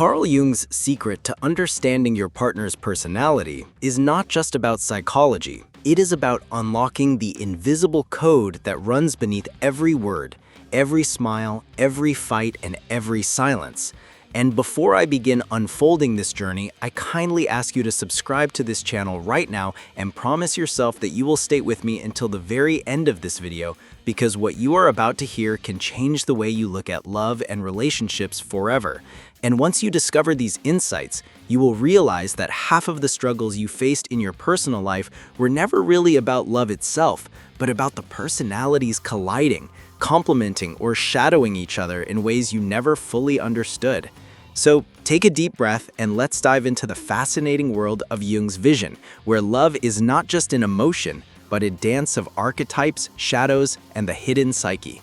Carl Jung's secret to understanding your partner's personality is not just about psychology. It is about unlocking the invisible code that runs beneath every word, every smile, every fight, and every silence. And before I begin unfolding this journey, I kindly ask you to subscribe to this channel right now and promise yourself that you will stay with me until the very end of this video, because what you are about to hear can change the way you look at love and relationships forever. And once you discover these insights, you will realize that half of the struggles you faced in your personal life were never really about love itself, but about the personalities colliding, complementing, or shadowing each other in ways you never fully understood. So take a deep breath and let's dive into the fascinating world of Jung's vision, where love is not just an emotion, but a dance of archetypes, shadows, and the hidden psyche.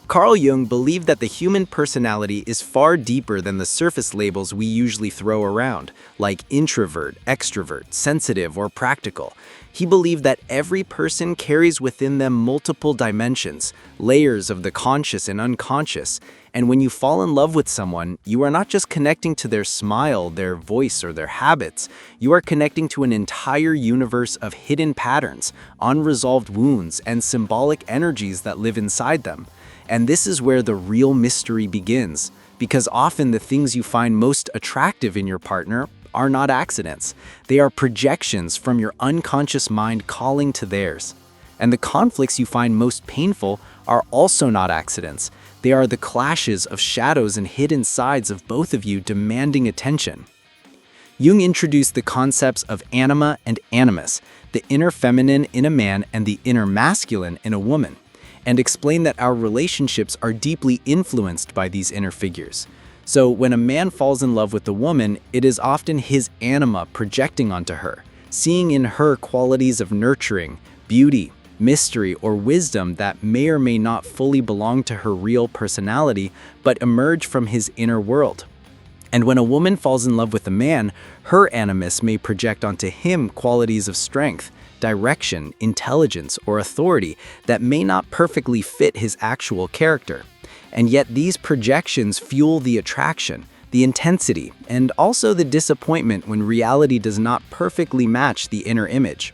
Carl Jung believed that the human personality is far deeper than the surface labels we usually throw around, like introvert, extrovert, sensitive, or practical. He believed that every person carries within them multiple dimensions, layers of the conscious and unconscious, and when you fall in love with someone, you are not just connecting to their smile, their voice, or their habits. You are connecting to an entire universe of hidden patterns, unresolved wounds, and symbolic energies that live inside them. And this is where the real mystery begins, because often the things you find most attractive in your partner are not accidents. They are projections from your unconscious mind calling to theirs. And the conflicts you find most painful are also not accidents. They are the clashes of shadows and hidden sides of both of you demanding attention. Jung introduced the concepts of anima and animus, the inner feminine in a man and the inner masculine in a woman, and explained that our relationships are deeply influenced by these inner figures. So when a man falls in love with a woman, it is often his anima projecting onto her, seeing in her qualities of nurturing, beauty, mystery, or wisdom that may or may not fully belong to her real personality, but emerge from his inner world. And when a woman falls in love with a man, her animus may project onto him qualities of strength, direction, intelligence, or authority that may not perfectly fit his actual character. And yet these projections fuel the attraction, the intensity, and also the disappointment when reality does not perfectly match the inner image.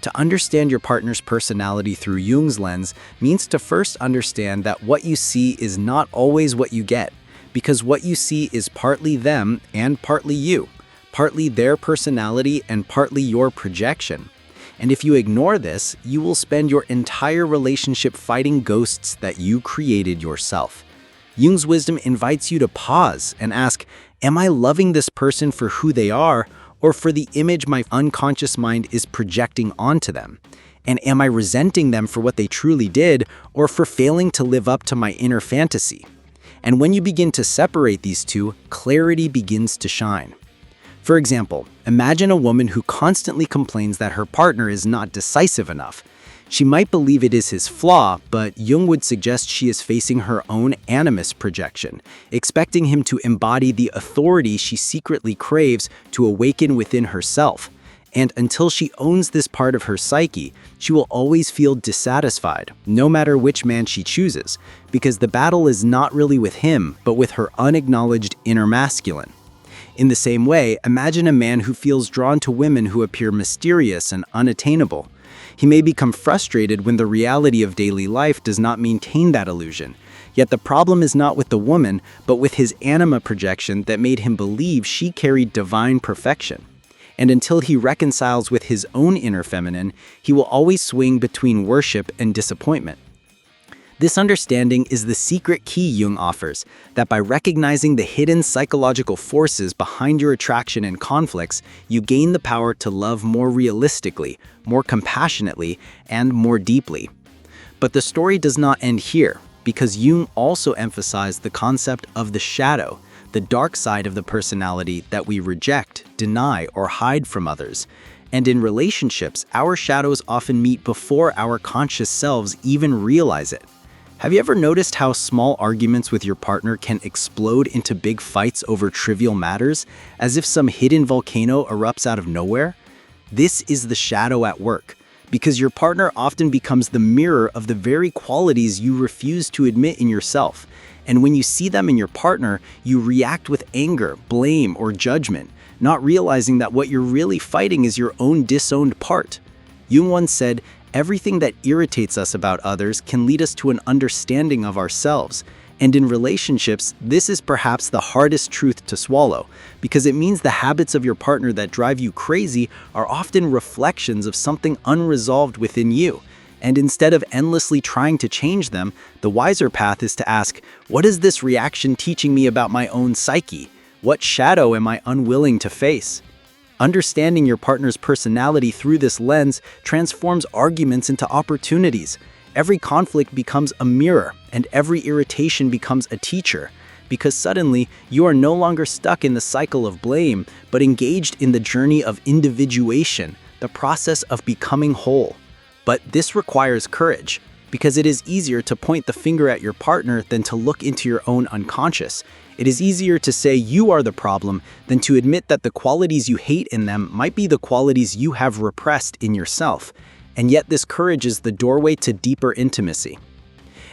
To understand your partner's personality through Jung's lens means to first understand that what you see is not always what you get, because what you see is partly them and partly you, partly their personality and partly your projection. And if you ignore this, you will spend your entire relationship fighting ghosts that you created yourself. Jung's wisdom invites you to pause and ask, am I loving this person for who they are, or for the image my unconscious mind is projecting onto them? And am I resenting them for what they truly did, or for failing to live up to my inner fantasy? And when you begin to separate these two, clarity begins to shine. For example, imagine a woman who constantly complains that her partner is not decisive enough. She might believe it is his flaw, but Jung would suggest she is facing her own animus projection, expecting him to embody the authority she secretly craves to awaken within herself. And until she owns this part of her psyche, she will always feel dissatisfied, no matter which man she chooses, because the battle is not really with him, but with her unacknowledged inner masculine. In the same way, imagine a man who feels drawn to women who appear mysterious and unattainable. He may become frustrated when the reality of daily life does not maintain that illusion. Yet the problem is not with the woman, but with his anima projection that made him believe she carried divine perfection. And until he reconciles with his own inner feminine, he will always swing between worship and disappointment. This understanding is the secret key Jung offers, that by recognizing the hidden psychological forces behind your attraction and conflicts, you gain the power to love more realistically, more compassionately, and more deeply. But the story does not end here, because Jung also emphasized the concept of the shadow, the dark side of the personality that we reject, deny, or hide from others. And in relationships, our shadows often meet before our conscious selves even realize it. Have you ever noticed how small arguments with your partner can explode into big fights over trivial matters, as if some hidden volcano erupts out of nowhere? This is the shadow at work, because your partner often becomes the mirror of the very qualities you refuse to admit in yourself. And when you see them in your partner, you react with anger, blame, or judgment, not realizing that what you're really fighting is your own disowned part. Jung once said, "Everything that irritates us about others can lead us to an understanding of ourselves." And in relationships, this is perhaps the hardest truth to swallow, because it means the habits of your partner that drive you crazy are often reflections of something unresolved within you. And instead of endlessly trying to change them, the wiser path is to ask, what is this reaction teaching me about my own psyche? What shadow am I unwilling to face? Understanding your partner's personality through this lens transforms arguments into opportunities. Every conflict becomes a mirror, and every irritation becomes a teacher, because suddenly you are no longer stuck in the cycle of blame, but engaged in the journey of individuation, the process of becoming whole. But this requires courage, because it is easier to point the finger at your partner than to look into your own unconscious. It is easier to say you are the problem than to admit that the qualities you hate in them might be the qualities you have repressed in yourself. And yet this courage is the doorway to deeper intimacy.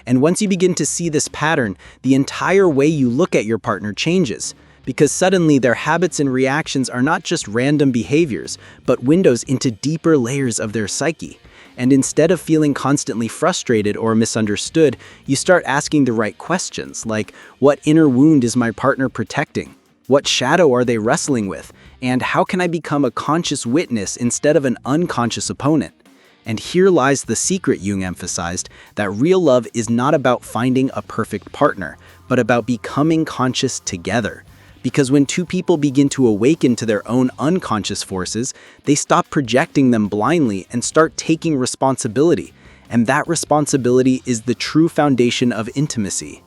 And once you begin to see this pattern, the entire way you look at your partner changes, because suddenly their habits and reactions are not just random behaviors, but windows into deeper layers of their psyche. And instead of feeling constantly frustrated or misunderstood, you start asking the right questions, like, what inner wound is my partner protecting? What shadow are they wrestling with? And how can I become a conscious witness instead of an unconscious opponent? And here lies the secret, Jung emphasized, that real love is not about finding a perfect partner, but about becoming conscious together. Because when two people begin to awaken to their own unconscious forces, they stop projecting them blindly and start taking responsibility. And that responsibility is the true foundation of intimacy.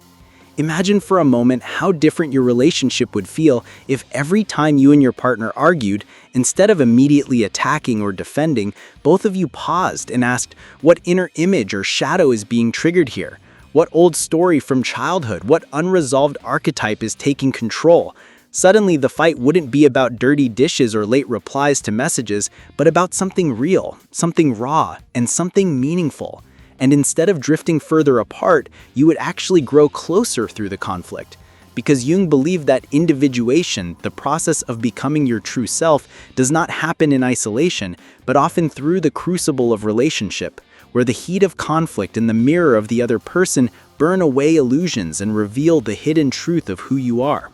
Imagine for a moment how different your relationship would feel if every time you and your partner argued, instead of immediately attacking or defending, both of you paused and asked, what inner image or shadow is being triggered here? What old story from childhood, what unresolved archetype is taking control? Suddenly, the fight wouldn't be about dirty dishes or late replies to messages, but about something real, something raw, and something meaningful. And instead of drifting further apart, you would actually grow closer through the conflict. Because Jung believed that individuation, the process of becoming your true self, does not happen in isolation, but often through the crucible of relationship, where the heat of conflict and the mirror of the other person burn away illusions and reveal the hidden truth of who you are.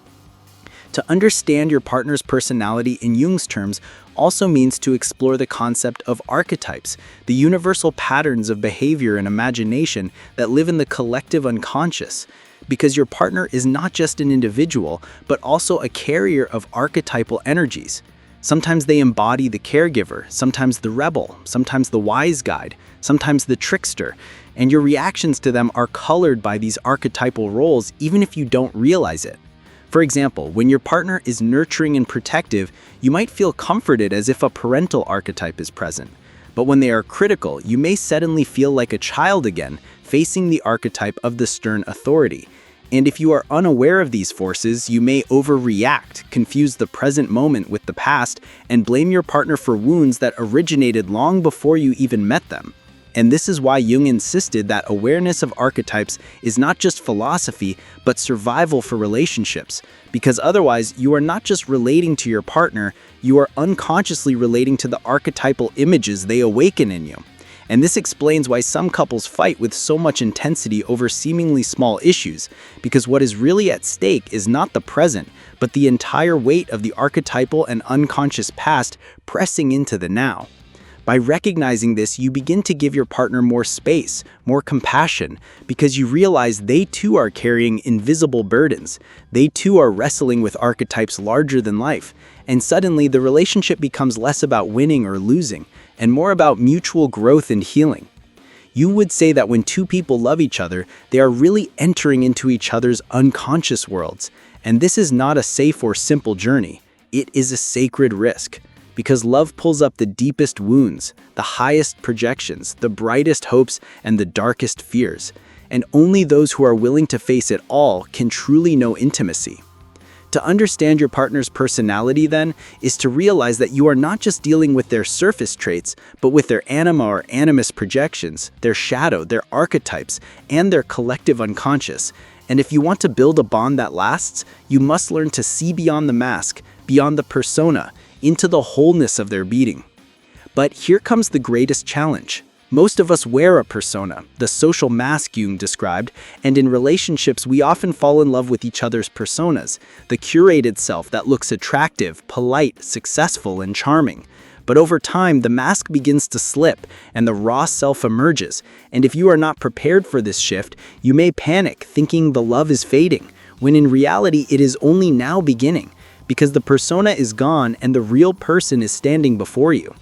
To understand your partner's personality in Jung's terms also means to explore the concept of archetypes, the universal patterns of behavior and imagination that live in the collective unconscious. Because your partner is not just an individual, but also a carrier of archetypal energies. Sometimes they embody the caregiver, sometimes the rebel, sometimes the wise guide, sometimes the trickster, and your reactions to them are colored by these archetypal roles even if you don't realize it. For example, when your partner is nurturing and protective, you might feel comforted as if a parental archetype is present. But when they are critical, you may suddenly feel like a child again, facing the archetype of the stern authority. And if you are unaware of these forces, you may overreact, confuse the present moment with the past, and blame your partner for wounds that originated long before you even met them. And this is why Jung insisted that awareness of archetypes is not just philosophy, but survival for relationships. Because otherwise, you are not just relating to your partner, you are unconsciously relating to the archetypal images they awaken in you. And this explains why some couples fight with so much intensity over seemingly small issues, because what is really at stake is not the present, but the entire weight of the archetypal and unconscious past pressing into the now. By recognizing this, you begin to give your partner more space, more compassion, because you realize they too are carrying invisible burdens. They too are wrestling with archetypes larger than life. And suddenly, the relationship becomes less about winning or losing, and more about mutual growth and healing. You would say that when two people love each other, they are really entering into each other's unconscious worlds. And this is not a safe or simple journey. It is a sacred risk. Because love pulls up the deepest wounds, the highest projections, the brightest hopes, and the darkest fears. And only those who are willing to face it all can truly know intimacy. To understand your partner's personality, then, is to realize that you are not just dealing with their surface traits, but with their anima or animus projections, their shadow, their archetypes, and their collective unconscious. And if you want to build a bond that lasts, you must learn to see beyond the mask, beyond the persona, into the wholeness of their being. But here comes the greatest challenge. Most of us wear a persona, the social mask Jung described, and in relationships we often fall in love with each other's personas, the curated self that looks attractive, polite, successful, and charming. But over time, the mask begins to slip, and the raw self emerges, and if you are not prepared for this shift, you may panic, thinking the love is fading, when in reality it is only now beginning, because the persona is gone and the real person is standing before you.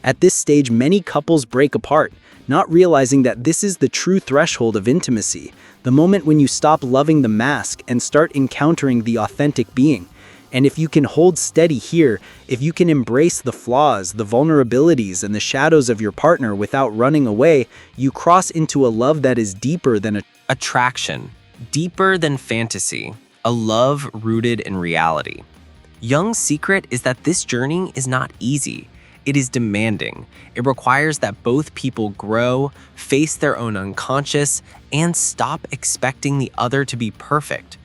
At this stage, many couples break apart, not realizing that this is the true threshold of intimacy, the moment when you stop loving the mask and start encountering the authentic being. And if you can hold steady here, if you can embrace the flaws, the vulnerabilities, and the shadows of your partner without running away, you cross into a love that is deeper than attraction, deeper than fantasy, a love rooted in reality. Jung's secret is that this journey is not easy. It is demanding. It requires that both people grow, face their own unconscious, and stop expecting the other to be perfect.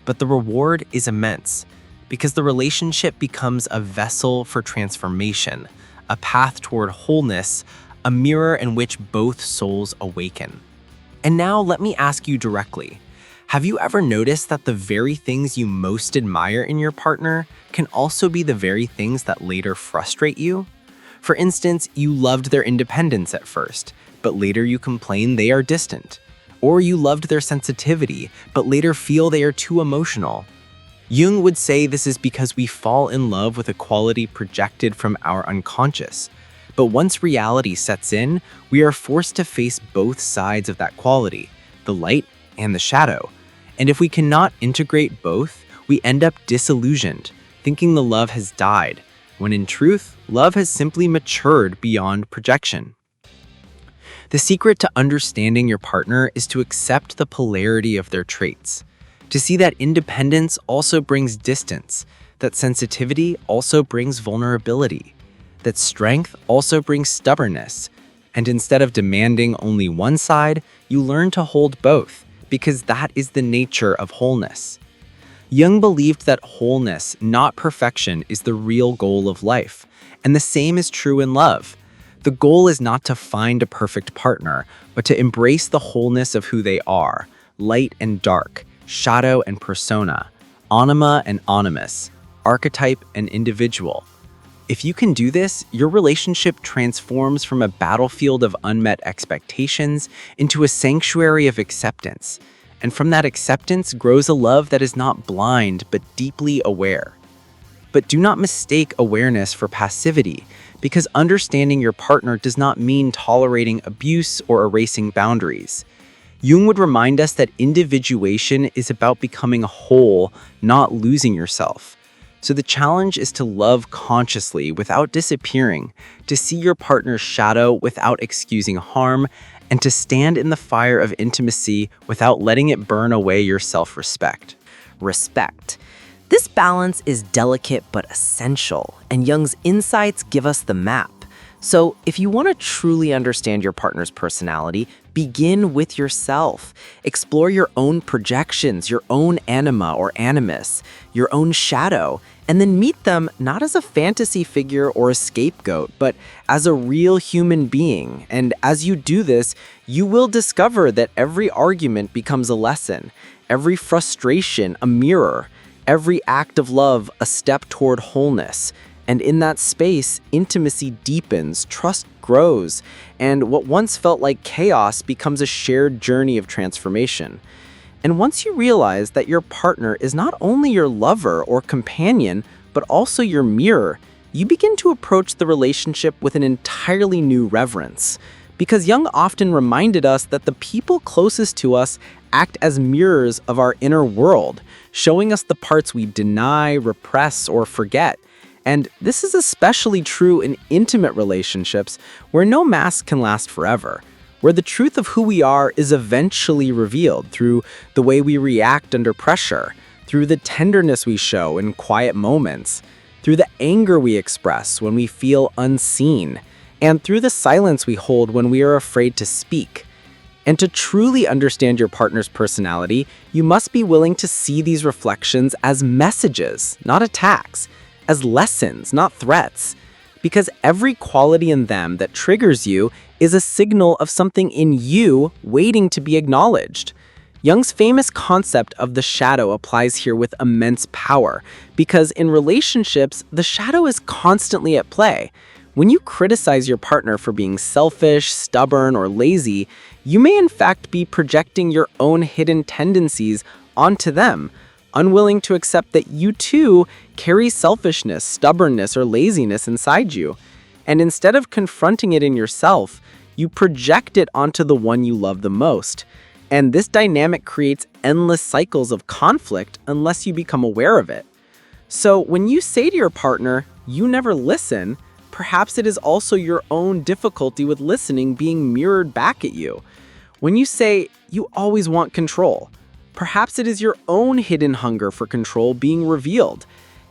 But the reward is immense, because the relationship becomes a vessel for transformation, a path toward wholeness, a mirror in which both souls awaken. And now let me ask you directly, have you ever noticed that the very things you most admire in your partner can also be the very things that later frustrate you? For instance, you loved their independence at first, but later you complain they are distant. Or you loved their sensitivity, but later feel they are too emotional. Jung would say this is because we fall in love with a quality projected from our unconscious. But once reality sets in, we are forced to face both sides of that quality, the light and the shadow. And if we cannot integrate both, we end up disillusioned, thinking the love has died, when in truth, love has simply matured beyond projection. The secret to understanding your partner is to accept the polarity of their traits, to see that independence also brings distance, that sensitivity also brings vulnerability, that strength also brings stubbornness, and instead of demanding only one side, you learn to hold both, because that is the nature of wholeness. Jung believed that wholeness, not perfection, is the real goal of life, and the same is true in love. The goal is not to find a perfect partner, but to embrace the wholeness of who they are, light and dark, shadow and persona, anima and animus, archetype and individual. If you can do this, your relationship transforms from a battlefield of unmet expectations into a sanctuary of acceptance. And from that acceptance grows a love that is not blind, but deeply aware. But do not mistake awareness for passivity, because understanding your partner does not mean tolerating abuse or erasing boundaries. Jung would remind us that individuation is about becoming whole, not losing yourself. So the challenge is to love consciously without disappearing, to see your partner's shadow without excusing harm, and to stand in the fire of intimacy without letting it burn away your self-respect. Respect. This balance is delicate but essential, and Jung's insights give us the map. So if you want to truly understand your partner's personality, begin with yourself. Explore your own projections, your own anima or animus, your own shadow, and then meet them not as a fantasy figure or a scapegoat, but as a real human being. And as you do this, you will discover that every argument becomes a lesson, every frustration a mirror, every act of love a step toward wholeness. And in that space, intimacy deepens, trust grows, and what once felt like chaos becomes a shared journey of transformation. And once you realize that your partner is not only your lover or companion, but also your mirror, you begin to approach the relationship with an entirely new reverence. Because Jung often reminded us that the people closest to us act as mirrors of our inner world, showing us the parts we deny, repress, or forget. And this is especially true in intimate relationships where no mask can last forever, where the truth of who we are is eventually revealed through the way we react under pressure, through the tenderness we show in quiet moments, through the anger we express when we feel unseen, and through the silence we hold when we are afraid to speak. And to truly understand your partner's personality, you must be willing to see these reflections as messages, not attacks, as lessons, not threats. Because every quality in them that triggers you is a signal of something in you waiting to be acknowledged. Jung's famous concept of the shadow applies here with immense power, because in relationships, the shadow is constantly at play. When you criticize your partner for being selfish, stubborn, or lazy, you may in fact be projecting your own hidden tendencies onto them, unwilling to accept that you too carry selfishness, stubbornness, or laziness inside you. And instead of confronting it in yourself, you project it onto the one you love the most. And this dynamic creates endless cycles of conflict unless you become aware of it. So when you say to your partner, "You never listen," perhaps it is also your own difficulty with listening being mirrored back at you. When you say, "You always want control," perhaps it is your own hidden hunger for control being revealed.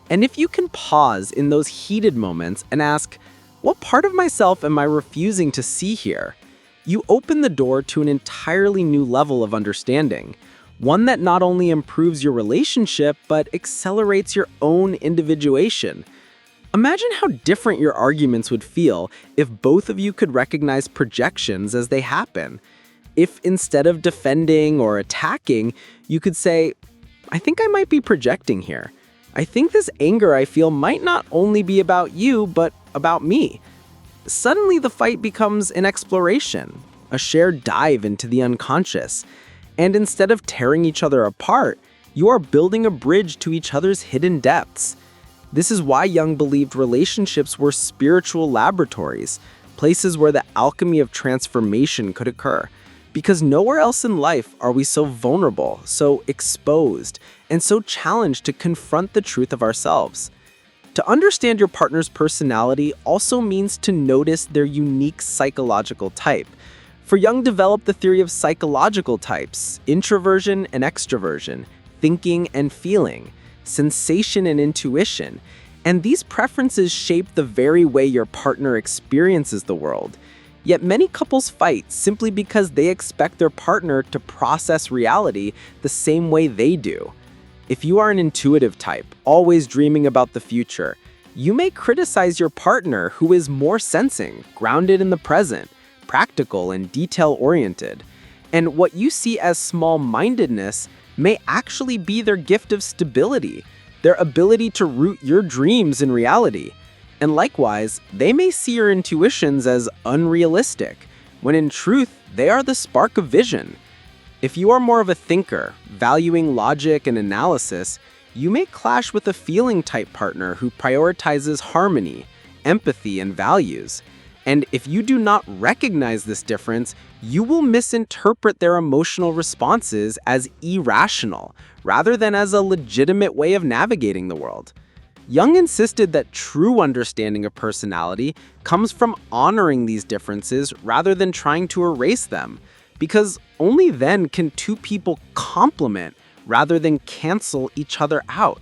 And if you can pause in those heated moments and ask, "What part of myself am I refusing to see here?" you open the door to an entirely new level of understanding, one that not only improves your relationship, but accelerates your own individuation. Imagine how different your arguments would feel if both of you could recognize projections as they happen. If instead of defending or attacking, you could say, "I think I might be projecting here. I think this anger I feel might not only be about you, but about me." Suddenly the fight becomes an exploration, a shared dive into the unconscious. And instead of tearing each other apart, you are building a bridge to each other's hidden depths. This is why Jung believed relationships were spiritual laboratories, places where the alchemy of transformation could occur. Because nowhere else in life are we so vulnerable, so exposed, and so challenged to confront the truth of ourselves. To understand your partner's personality also means to notice their unique psychological type. For Jung developed the theory of psychological types: introversion and extroversion, thinking and feeling, sensation and intuition. And these preferences shape the very way your partner experiences the world. Yet many couples fight simply because they expect their partner to process reality the same way they do. If you are an intuitive type, always dreaming about the future, you may criticize your partner who is more sensing, grounded in the present, practical and detail-oriented. And what you see as small-mindedness may actually be their gift of stability, their ability to root your dreams in reality. And likewise, they may see your intuitions as unrealistic, when in truth, they are the spark of vision. If you are more of a thinker, valuing logic and analysis, you may clash with a feeling-type partner who prioritizes harmony, empathy, and values. And if you do not recognize this difference, you will misinterpret their emotional responses as irrational, rather than as a legitimate way of navigating the world. Jung insisted that true understanding of personality comes from honoring these differences rather than trying to erase them, because only then can two people complement rather than cancel each other out.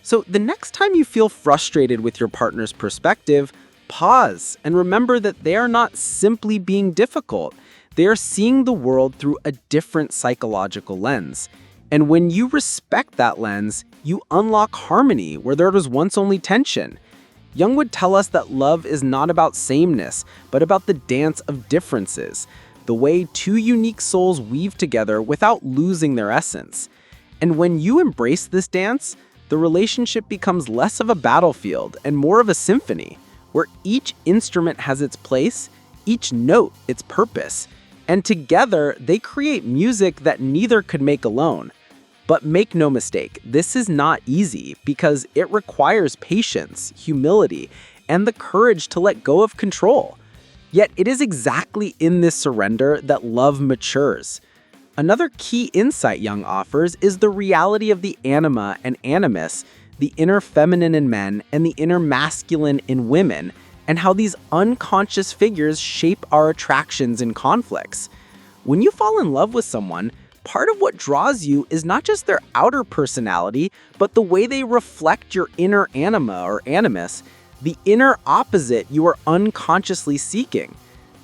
So the next time you feel frustrated with your partner's perspective, pause and remember that they are not simply being difficult. They are seeing the world through a different psychological lens. And when you respect that lens, you unlock harmony where there was once only tension. Jung would tell us that love is not about sameness, but about the dance of differences, the way two unique souls weave together without losing their essence. And when you embrace this dance, the relationship becomes less of a battlefield and more of a symphony, where each instrument has its place, each note its purpose, and together they create music that neither could make alone. But make no mistake, this is not easy because it requires patience, humility, and the courage to let go of control. Yet it is exactly in this surrender that love matures. Another key insight Jung offers is the reality of the anima and animus, the inner feminine in men and the inner masculine in women, and how these unconscious figures shape our attractions and conflicts. When you fall in love with someone, part of what draws you is not just their outer personality, but the way they reflect your inner anima or animus, the inner opposite you are unconsciously seeking.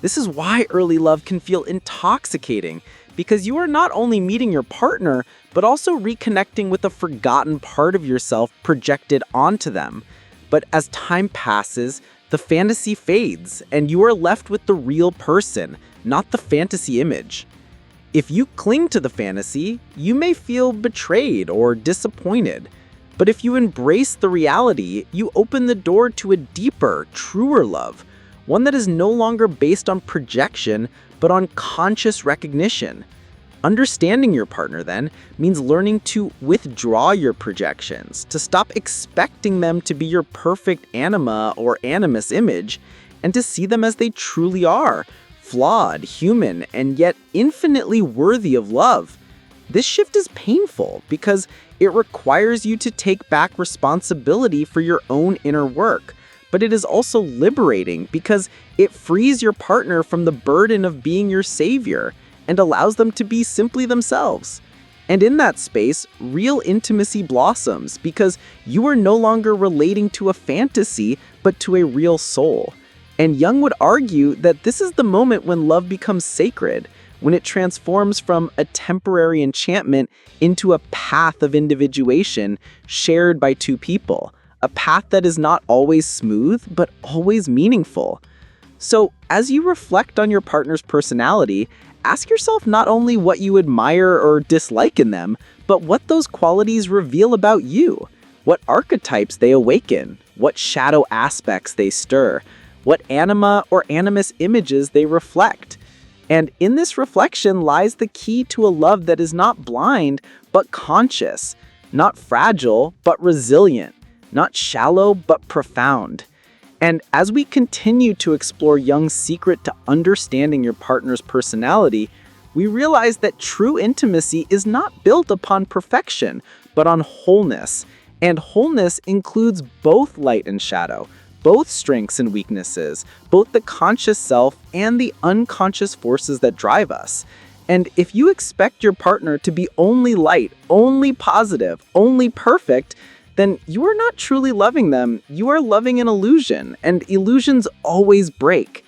This is why early love can feel intoxicating, because you are not only meeting your partner, but also reconnecting with a forgotten part of yourself projected onto them. But as time passes, the fantasy fades, and you are left with the real person, not the fantasy image. If you cling to the fantasy, you may feel betrayed or disappointed. But if you embrace the reality, you open the door to a deeper, truer love, one that is no longer based on projection, but on conscious recognition. Understanding your partner, then, means learning to withdraw your projections, to stop expecting them to be your perfect anima or animus image, and to see them as they truly are, flawed, human, and yet infinitely worthy of love. This shift is painful because it requires you to take back responsibility for your own inner work. But it is also liberating because it frees your partner from the burden of being your savior and allows them to be simply themselves. And in that space, real intimacy blossoms because you are no longer relating to a fantasy, but to a real soul. And Jung would argue that this is the moment when love becomes sacred, when it transforms from a temporary enchantment into a path of individuation shared by two people, a path that is not always smooth, but always meaningful. So, as you reflect on your partner's personality, ask yourself not only what you admire or dislike in them, but what those qualities reveal about you, what archetypes they awaken, what shadow aspects they stir, what anima or animus images they reflect. And in this reflection lies the key to a love that is not blind, but conscious, not fragile, but resilient, not shallow, but profound. And as we continue to explore Jung's secret to understanding your partner's personality, we realize that true intimacy is not built upon perfection, but on wholeness. And wholeness includes both light and shadow, both strengths and weaknesses, both the conscious self and the unconscious forces that drive us. And if you expect your partner to be only light, only positive, only perfect, then you are not truly loving them. You are loving an illusion, and illusions always break.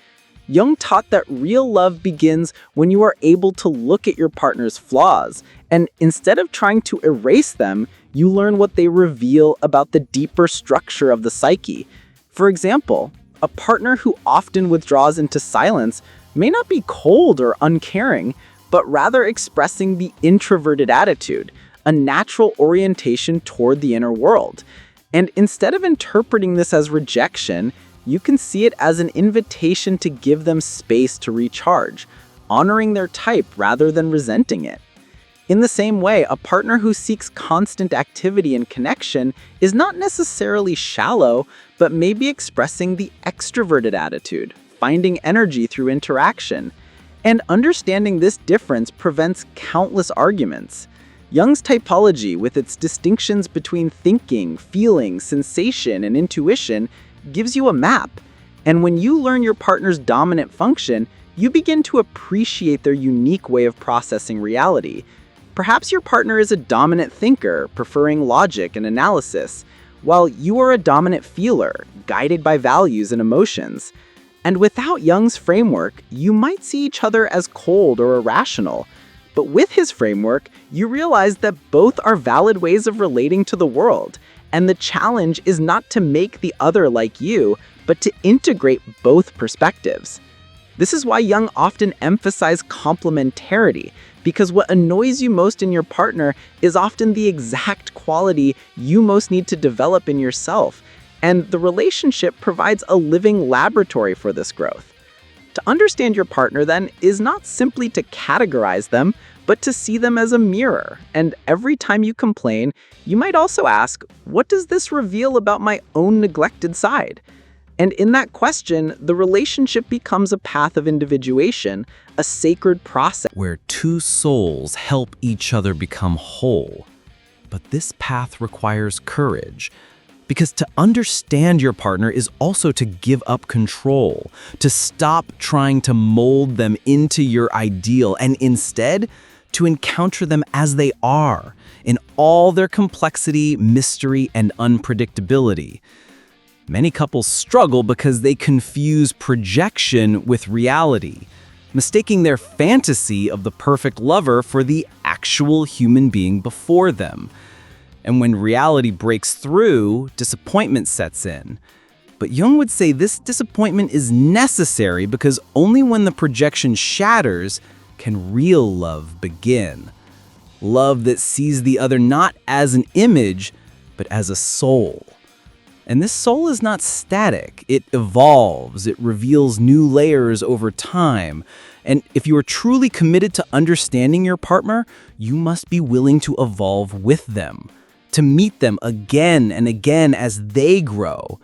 Jung taught that real love begins when you are able to look at your partner's flaws, and instead of trying to erase them, you learn what they reveal about the deeper structure of the psyche. For example, a partner who often withdraws into silence may not be cold or uncaring, but rather expressing the introverted attitude, a natural orientation toward the inner world. And instead of interpreting this as rejection, you can see it as an invitation to give them space to recharge, honoring their type rather than resenting it. In the same way, a partner who seeks constant activity and connection is not necessarily shallow, but maybe expressing the extroverted attitude, finding energy through interaction. And understanding this difference prevents countless arguments. Jung's typology, with its distinctions between thinking, feeling, sensation, and intuition, gives you a map. And when you learn your partner's dominant function, you begin to appreciate their unique way of processing reality. Perhaps your partner is a dominant thinker, preferring logic and analysis, while you are a dominant feeler, guided by values and emotions. And without Jung's framework, you might see each other as cold or irrational. But with his framework, you realize that both are valid ways of relating to the world, and the challenge is not to make the other like you, but to integrate both perspectives. This is why Jung often emphasizes complementarity, because what annoys you most in your partner is often the exact quality you most need to develop in yourself, and the relationship provides a living laboratory for this growth. To understand your partner, then, is not simply to categorize them, but to see them as a mirror. And every time you complain, you might also ask, what does this reveal about my own neglected side? And in that question, the relationship becomes a path of individuation, a sacred process where two souls help each other become whole. But this path requires courage, because to understand your partner is also to give up control, to stop trying to mold them into your ideal, and instead to encounter them as they are, in all their complexity, mystery, and unpredictability. Many couples struggle because they confuse projection with reality, mistaking their fantasy of the perfect lover for the actual human being before them. And when reality breaks through, disappointment sets in. But Jung would say this disappointment is necessary because only when the projection shatters can real love begin. Love that sees the other not as an image, but as a soul. And this soul is not static. It evolves. It reveals new layers over time. And if you are truly committed to understanding your partner, you must be willing to evolve with them, to meet them again and again as they grow.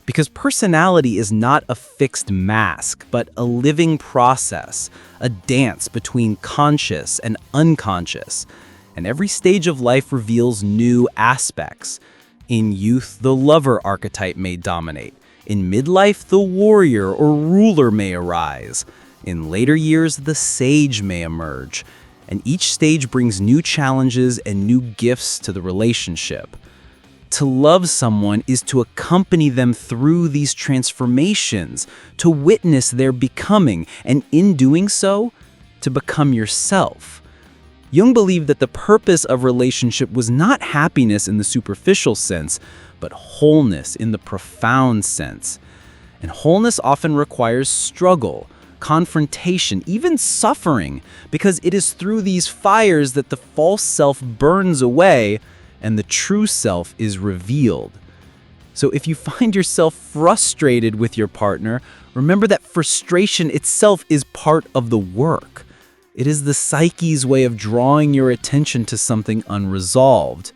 Because personality is not a fixed mask, but a living process, a dance between conscious and unconscious. And every stage of life reveals new aspects. In youth, the lover archetype may dominate. In midlife, the warrior or ruler may arise. In later years, the sage may emerge. And each stage brings new challenges and new gifts to the relationship. To love someone is to accompany them through these transformations, to witness their becoming, and in doing so, to become yourself. Jung believed that the purpose of relationship was not happiness in the superficial sense, but wholeness in the profound sense. And wholeness often requires struggle, confrontation, even suffering, because it is through these fires that the false self burns away and the true self is revealed. So if you find yourself frustrated with your partner, remember that frustration itself is part of the work. It is the psyche's way of drawing your attention to something unresolved.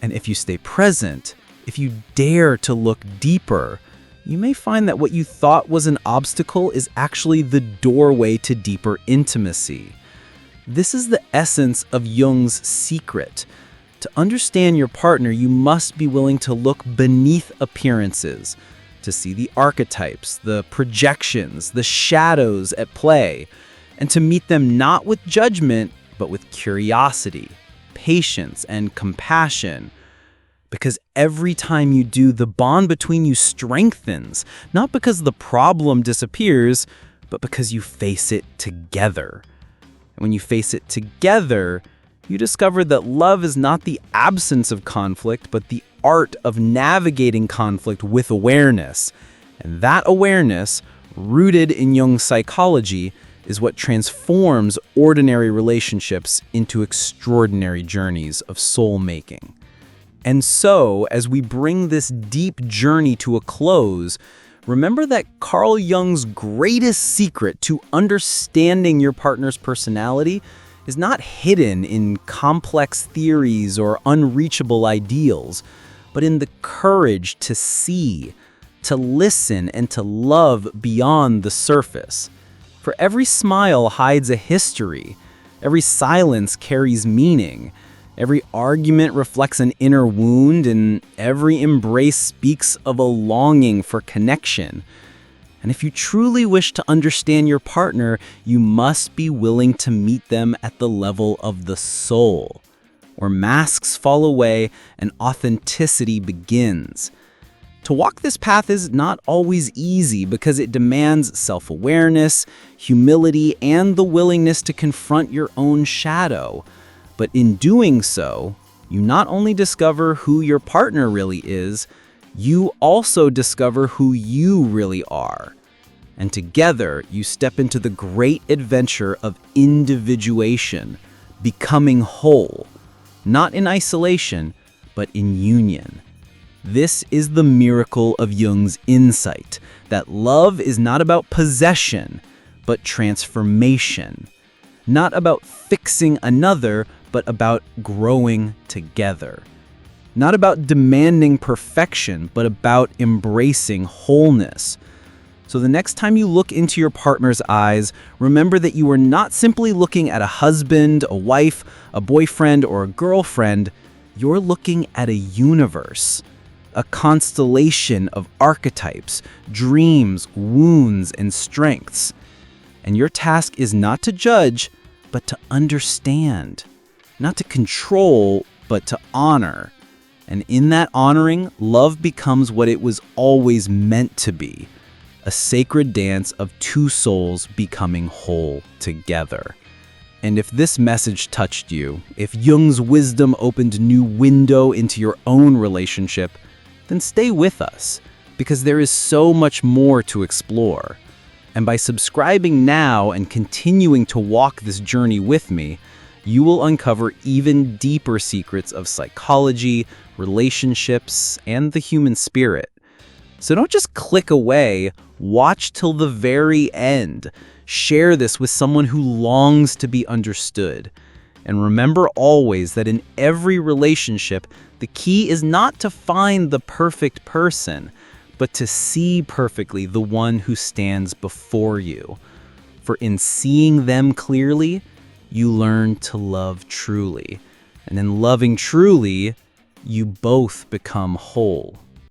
And if you stay present, if you dare to look deeper, you may find that what you thought was an obstacle is actually the doorway to deeper intimacy. This is the essence of Jung's secret. To understand your partner, you must be willing to look beneath appearances, to see the archetypes, the projections, the shadows at play, and to meet them not with judgment, but with curiosity, patience, and compassion. Because every time you do, the bond between you strengthens, not because the problem disappears, but because you face it together. And when you face it together, you discover that love is not the absence of conflict, but the art of navigating conflict with awareness. And that awareness, rooted in Jung's psychology, is what transforms ordinary relationships into extraordinary journeys of soul-making. And so, as we bring this deep journey to a close, remember that Carl Jung's greatest secret to understanding your partner's personality is not hidden in complex theories or unreachable ideals, but in the courage to see, to listen, and to love beyond the surface. For every smile hides a history, every silence carries meaning, every argument reflects an inner wound, and every embrace speaks of a longing for connection. And if you truly wish to understand your partner, you must be willing to meet them at the level of the soul, where masks fall away and authenticity begins. To walk this path is not always easy because it demands self-awareness, humility, and the willingness to confront your own shadow. But in doing so, you not only discover who your partner really is, you also discover who you really are. And together, you step into the great adventure of individuation, becoming whole, not in isolation, but in union. This is the miracle of Jung's insight, that love is not about possession, but transformation. Not about fixing another, but about growing together. Not about demanding perfection, but about embracing wholeness. So the next time you look into your partner's eyes, remember that you are not simply looking at a husband, a wife, a boyfriend, or a girlfriend. You're looking at a universe. A constellation of archetypes, dreams, wounds, and strengths. And your task is not to judge, but to understand. Not to control, but to honor. And in that honoring, love becomes what it was always meant to be, a sacred dance of two souls becoming whole together. And if this message touched you, if Jung's wisdom opened a new window into your own relationship, then stay with us, because there is so much more to explore. And by subscribing now and continuing to walk this journey with me, you will uncover even deeper secrets of psychology, relationships, and the human spirit. So don't just click away, watch till the very end. Share this with someone who longs to be understood. And remember always that in every relationship, the key is not to find the perfect person, but to see perfectly the one who stands before you. For in seeing them clearly, you learn to love truly. And in loving truly, you both become whole.